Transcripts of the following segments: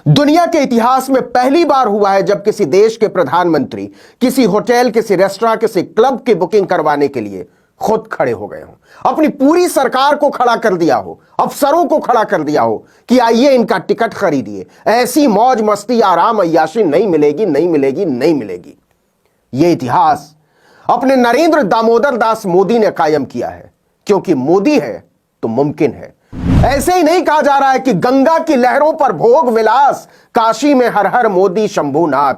दुनिया के इतिहास में पहली बार हुआ है जब किसी देश के प्रधानमंत्री किसी होटल, किसी रेस्टोरेंट, किसी क्लब की बुकिंग करवाने के लिए खुद खड़े हो गए हो, अपनी पूरी सरकार को खड़ा कर दिया हो, अफसरों को खड़ा कर दिया हो कि आइए इनका टिकट खरीदिए, ऐसी मौज मस्ती आराम अय्याशी नहीं मिलेगी, नहीं मिलेगी, नहीं मिलेगी। यह इतिहास अपने नरेंद्र दामोदर दास मोदी ने कायम किया है, क्योंकि मोदी है तो मुमकिन है। ऐसे ही नहीं कहा जा रहा है कि गंगा की लहरों पर भोग विलास, काशी में हर हर मोदी शंभुनाथ।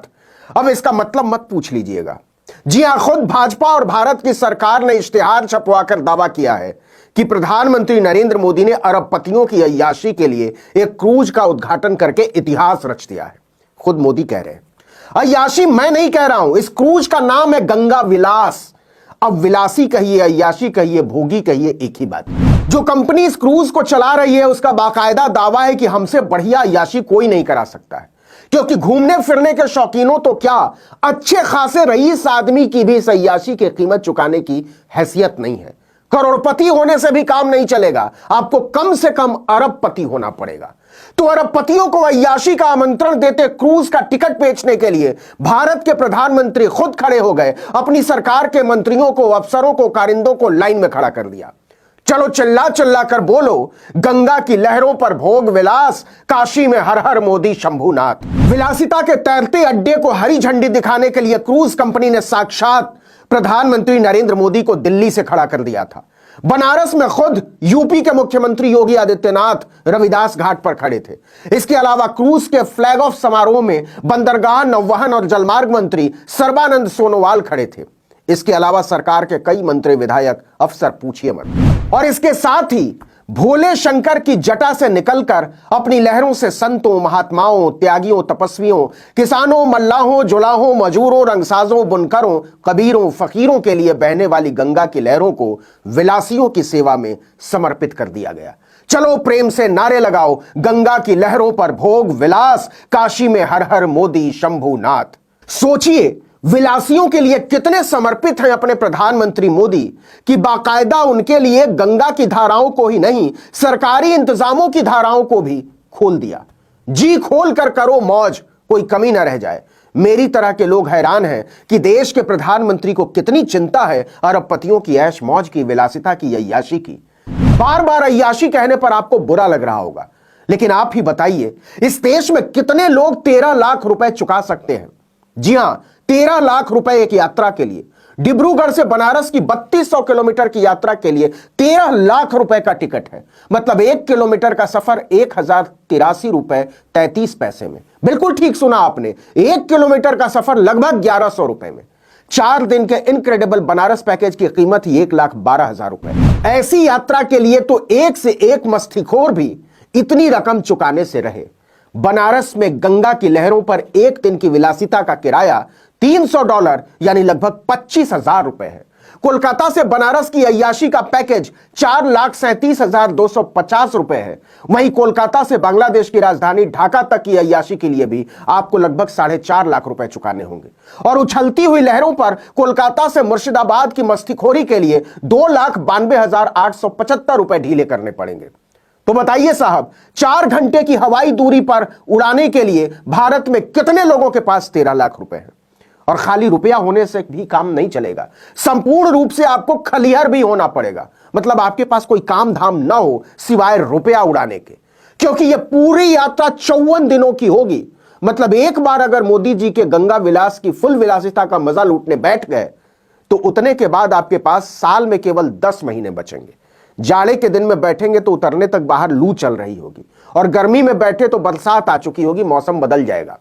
अब इसका मतलब मत पूछ लीजिएगा। जी हां, खुद भाजपा और भारत की सरकार ने इश्तिहार छपवाकर दावा किया है कि प्रधानमंत्री नरेंद्र मोदी ने अरबपतियों की अय्याशी के लिए एक क्रूज का उद्घाटन करके इतिहास रच दिया है। खुद मोदी कह रहे हैं, अय्याशी मैं नहीं कह रहा हूं, इस क्रूज का नाम है गंगा विलास। अब विलासी कहिए, अय्याशी कहिए, भोगी कहिए, एक ही बात। जो कंपनी इस क्रूज को चला रही है उसका बाकायदा दावा है कि हमसे बढ़िया अय्याशी कोई नहीं करा सकता है, क्योंकि घूमने फिरने के शौकीनों तो क्या, अच्छे खासे रईस आदमी की भी इस अय्याशी की कीमत चुकाने की हैसियत नहीं है। करोड़पति होने से भी काम नहीं चलेगा, आपको कम से कम अरबपति होना पड़ेगा। तो अरबपतियों को अय्याशी का आमंत्रण देते क्रूज का टिकट बेचने के लिए भारत के प्रधानमंत्री खुद खड़े हो गए, अपनी सरकार के मंत्रियों को, अफसरों को, कारिंदों को लाइन में खड़ा कर दिया। चलो चिल्ला चिल्ला कर बोलो, गंगा की लहरों पर भोग विलास, काशी में हर हर मोदी शंभुनाथ। विलासिता के तैरते अड्डे को हरी झंडी दिखाने के लिए क्रूज कंपनी ने साक्षात प्रधानमंत्री नरेंद्र मोदी को दिल्ली से खड़ा कर दिया था। बनारस में खुद यूपी के मुख्यमंत्री योगी आदित्यनाथ रविदास घाट पर खड़े थे। इसके अलावा क्रूज के फ्लैग ऑफ समारोह में बंदरगाह, नौवहन और जलमार्ग मंत्री सर्बानंद सोनोवाल खड़े थे। इसके अलावा सरकार के कई मंत्री, विधायक, अफसर पूछिए मत। और इसके साथ ही भोले शंकर की जटा से निकलकर अपनी लहरों से संतों, महात्माओं, त्यागियों, तपस्वियों, किसानों, मल्लाहों, जुलाहों, मजूरों, रंगसाजों, बुनकरों, कबीरों, फकीरों के लिए बहने वाली गंगा की लहरों को विलासियों की सेवा में समर्पित कर दिया गया। चलो प्रेम से नारे लगाओ, गंगा की लहरों पर भोग विलास, काशी में हर हर मोदी शंभुनाथ। सोचिए विलासियों के लिए कितने समर्पित हैं अपने प्रधानमंत्री मोदी कि बाकायदा उनके लिए गंगा की धाराओं को ही नहीं, सरकारी इंतजामों की धाराओं को भी खोल दिया। जी खोल कर करो मौज, कोई कमी ना रह जाए। मेरी तरह के लोग हैरान हैं कि देश के प्रधानमंत्री को कितनी चिंता है अरबपतियों की ऐश मौज की, विलासिता की, अय्याशी की। बार बार अय्याशी कहने पर आपको बुरा लग रहा होगा, लेकिन आप ही बताइए इस देश में कितने लोग 13 लाख रुपए चुका सकते हैं? जी हां, 13 लाख रुपए एक यात्रा के लिए। डिब्रूगढ़ से बनारस की 3200 किलोमीटर की यात्रा के लिए 13 लाख रुपए का टिकट है। मतलब 1 किलोमीटर का सफर 1083 रुपए 33 पैसे में। बिल्कुल ठीक सुना आपने, 1 किलोमीटर का सफर लगभग 1100 रुपए में। 4 दिन के इनक्रेडिबल बनारस पैकेज की कीमत ही 1,12,000 रुपए। ऐसी यात्रा के लिए तो एक से एक मस्तीखोर भी इतनी रकम चुकाने से रहे। बनारस में गंगा की लहरों पर एक दिन की विलासिता का किराया $300 यानी लगभग 25,000 रुपए है। कोलकाता से बनारस की अय्याशी का पैकेज 4,37,250 रुपए है। वहीं कोलकाता से बांग्लादेश की राजधानी ढाका तक की अय्याशी के लिए भी आपको लगभग 4.5 लाख रुपए चुकाने होंगे। और उछलती हुई लहरों पर कोलकाता से मुर्शिदाबाद की मस्तीखोरी के लिए 2,92,875 रुपए ढीले करने पड़ेंगे। तो बताइए साहब, 4 घंटे की हवाई दूरी पर उड़ाने के लिए भारत में कितने लोगों के पास 13 लाख रुपए हैं? और खाली रुपया होने से भी काम नहीं चलेगा, संपूर्ण रूप से आपको खलिहर भी होना पड़ेगा। मतलब आपके पास कोई काम धाम ना हो सिवाय रुपया उड़ाने के, क्योंकि यह पूरी यात्रा 54 दिनों की होगी। मतलब एक बार अगर मोदी जी के गंगा विलास की फुल विलासिता का मजा लूटने बैठ गए तो उतने के बाद आपके पास साल में केवल 10 महीने बचेंगे। जाड़े के दिन में बैठेंगे तो उतरने तक बाहर लू चल रही होगी, और गर्मी में बैठे तो बरसात आ चुकी होगी, मौसम बदल जाएगा।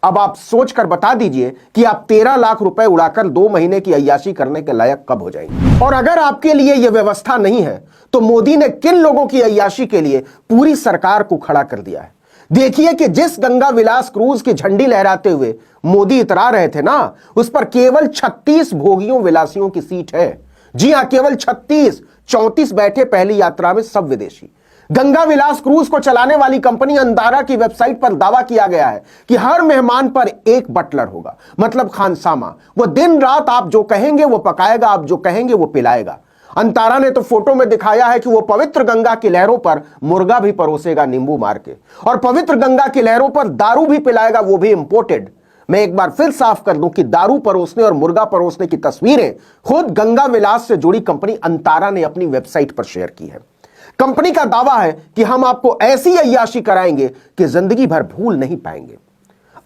अब आप सोचकर बता दीजिए कि आप 13 लाख रुपए उड़ाकर 2 महीने की अय्याशी करने के लायक कब हो जाएंगे। और अगर आपके लिए यह व्यवस्था नहीं है तो मोदी ने किन लोगों की अय्याशी के लिए पूरी सरकार को खड़ा कर दिया है। देखिए कि जिस गंगा विलास क्रूज की झंडी लहराते हुए मोदी इतरा रहे थे ना, उस पर केवल 36 भोगियों विलासियों की सीट है। जी हां, केवल 36। 34 बैठे पहली यात्रा में, सब विदेशी। गंगा विलास क्रूज को चलाने वाली कंपनी अंदारा की वेबसाइट पर दावा किया गया है कि हर मेहमान पर एक बटलर होगा, मतलब खानसामा। वो दिन रात आप जो कहेंगे वो पकाएगा, आप जो कहेंगे वो पिलाएगा। अंतारा ने तो फोटो में दिखाया है कि वो पवित्र गंगा की लहरों पर मुर्गा भी परोसेगा नींबू मार के, और पवित्र गंगा की लहरों पर दारू भी पिलाएगा, वो भी इंपोर्टेड। मैं एक बार फिर साफ कर दूं कि दारू परोसने और मुर्गा परोसने की तस्वीरें खुद गंगा विलास से जुड़ी कंपनी अंतारा ने अपनी वेबसाइट पर शेयर की है। कंपनी का दावा है कि हम आपको ऐसी अय्याशी कराएंगे कि जिंदगी भर भूल नहीं पाएंगे।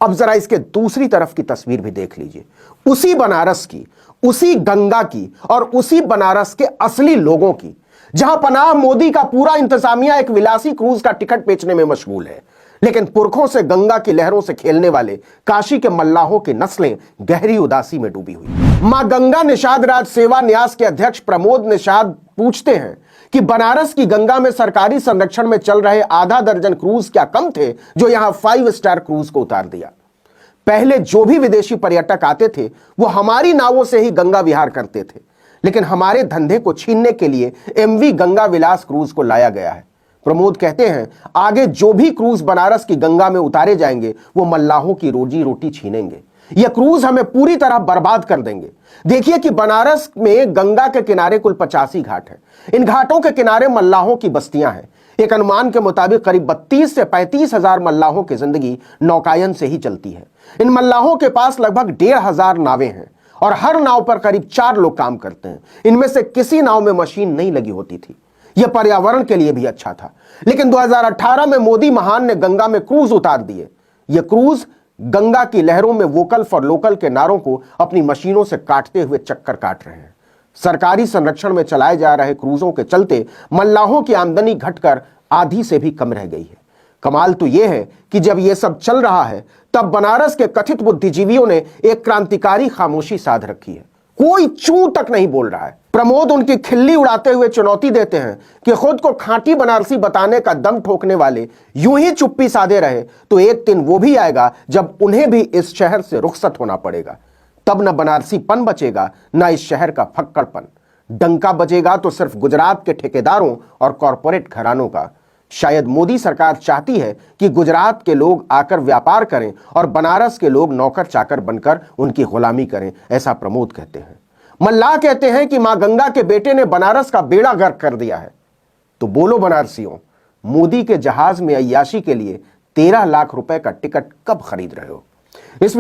अब जरा इसके दूसरी तरफ की तस्वीर भी देख लीजिए, उसी बनारस की, उसी गंगा की और उसी बनारस के असली लोगों की, जहां पनाह मोदी का पूरा इंतजामिया एक विलासी क्रूज का टिकट बेचने में मशगूल है, लेकिन पुरखों से गंगा की लहरों से खेलने वाले काशी के मल्लाहों की नस्लें गहरी उदासी में डूबी हुई। मां गंगा निषाद राज सेवा न्यास के अध्यक्ष प्रमोद निषाद पूछते हैं कि बनारस की गंगा में सरकारी संरक्षण में चल रहे आधा दर्जन क्रूज क्या कम थे जो यहां 5 स्टार क्रूज को उतार दिया। पहले जो भी विदेशी पर्यटक आते थे वो हमारी नावों से ही गंगा विहार करते थे, लेकिन हमारे धंधे को छीनने के लिए एमवी गंगा विलास क्रूज को लाया गया है। प्रमोद कहते हैं, आगे जो भी क्रूज बनारस की गंगा में उतारे जाएंगे वो मल्लाहों की रोजी रोटी छीनेंगे। ये क्रूज हमें पूरी तरह बर्बाद कर देंगे। देखिए कि बनारस में गंगा के किनारे कुल 85 घाट हैं। इन घाटों के किनारे मल्लाहों की बस्तियां हैं। एक अनुमान के मुताबिक करीब 32 से 35 हजार मल्लाहों की जिंदगी नौकायन से ही चलती है। इन मल्लाहों के पास लगभग 1,500 नावें हैं और हर नाव पर करीब 4 लोग काम करते हैं। इनमें से किसी नाव में मशीन नहीं लगी होती थी। यह पर्यावरण के लिए भी अच्छा था, लेकिन 2018 में मोदी महान ने गंगा में क्रूज उतार दिए। ये क्रूज गंगा की लहरों में वोकल फॉर लोकल के नारों को अपनी मशीनों से काटते हुए चक्कर काट रहे हैं। सरकारी संरक्षण में चलाए जा रहे क्रूजों के चलते मल्लाहों की आमदनी घटकर आधी से भी कम रह गई है। कमाल तो यह है कि जब यह सब चल रहा है तब बनारस के कथित बुद्धिजीवियों ने एक क्रांतिकारी खामोशी साध रखी है। कोई चू तक नहीं बोल रहा है। प्रमोद उनकी खिल्ली उड़ाते हुए चुनौती देते हैं कि खुद को खांटी बनारसी बताने का दम ठोकने वाले यूं ही चुप्पी साधे रहे तो एक दिन वो भी आएगा जब उन्हें भी इस शहर से रुखसत होना पड़ेगा। तब न बनारसीपन बचेगा, न इस शहर का फक्कड़पन। डंका बजेगा तो सिर्फ गुजरात के ठेकेदारों और कॉरपोरेट घरानों का। शायद मोदी सरकार चाहती है कि गुजरात के लोग आकर व्यापार करें और बनारस के लोग नौकर चाकर बनकर उनकी गुलामी करें, ऐसा प्रमोद कहते हैं। मल्लाह कहते हैं कि मां गंगा के बेटे ने बनारस का बेड़ा गर्क कर दिया है। तो बोलो बनारसियों, मोदी के जहाज में अय्याशी के लिए 13 लाख रुपए का टिकट कब खरीद रहे हो? इस